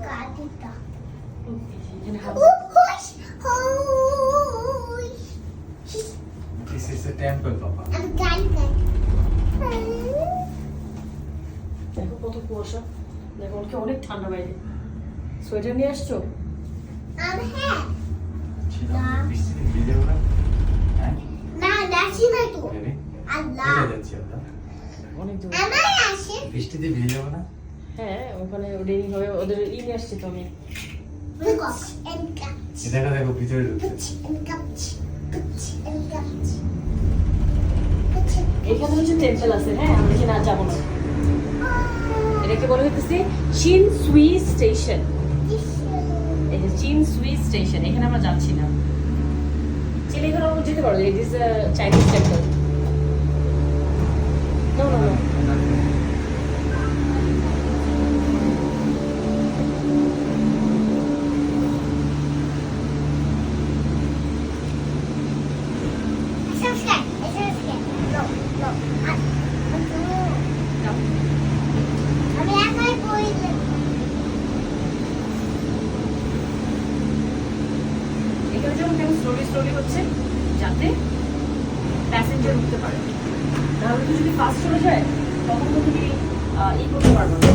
গাড়িটা এখানে হাত হুশ হুশ This is a temple, Papa. আমি গাড়ি দেখো কত কুয়াশা, দেখো কি অনেক ঠান্ডা বাইরে। সোয়েটার নিয়ে আসছো? আমি হ্যাঁ ছিলাম বৃষ্টিতে ভিজে যাবো না? হ্যাঁ? না নাচি না তো Really? আল্লাহ কোথায় যাচ্ছি আমরা? অনেক দূর। আমার আসে বৃষ্টিতে ভিজে যাবো না? হ্যাঁ ওখানে রেডি হয়ে ওদের নিয়ে আসছি তো আমি। Look up and catch. এ দেখো দেখো ভিতরে ঢুকছে। Catch and catch. Catch and catch. এখানে হচ্ছে টেম্পল আছে, হ্যাঁ আমরা এখানে আর যাবো না। এটাকে বলা হইতেছে চিন সুই স্টেশন। এই যে চিন সুই স্টেশন, এখানে আমরা যাচ্ছি না। চিলি এখানে আমরা যেতে পারবো, it is Chinese temple. No no no, Subscribe. Subscribe. No, no. আমি একাই বইলে এখানে যেমন কেন স্লোলি স্লোলি হচ্ছে যাতে প্যাসেঞ্জার উঠতে পারে, নাহলে তো যদি ফাস্ট চলে যায় তখন তো তুমি ই করতে পারবে না।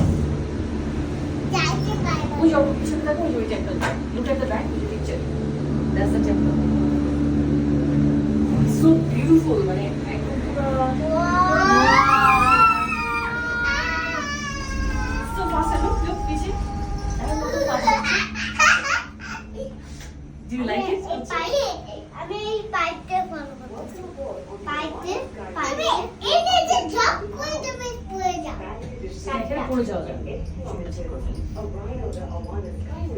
যাইতে পারবো ওই যাও পিছনে দেখো, ওই যে ওই temple, look at the back, ওই যে picture, that's the temple. So beautiful, মানে একদম পুরো সো ফাস্ট। লুক লুক পিছে, এখন কত fast. Do you like it? আমি এই পাইপটা ফলো করতে পাইপে এই যে জম্প করে তুমি পড়ে যাও এখানে পড়ে যাওয়া যাবে।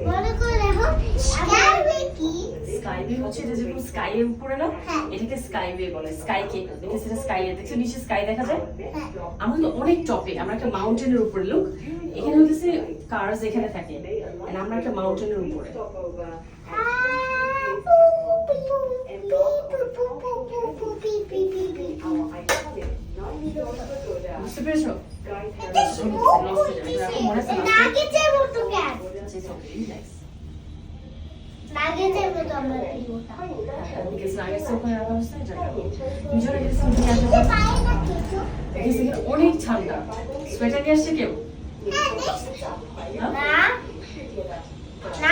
মনে করে দেখো স্কাইওয়ে কি স্কাইওয়ে হচ্ছে এটা যেরকম স্কাই এর উপরে না, হ্যাঁ। এটাকে স্কাইওয়ে বলে। স্কাই কে দেখে সেটা স্কাই এ দেখছো, নিচে স্কাই দেখা যায়। হ্যাঁ আমরা তো অনেক টপে, আমরা একটা মাউন্টেনের উপরে। লুক এখানে হচ্ছে কার্স এখানে থাকে, আর আমরা একটা মাউন্টেনের উপরে। বুঝতে পেরেছো? নাগেটের মতো কেন নাগেটের মতো আমরা ভিডিওটা পাই না কিছু অনেক ঠান্ডা, সোয়েটার নিয়ে আসছে কেউ? না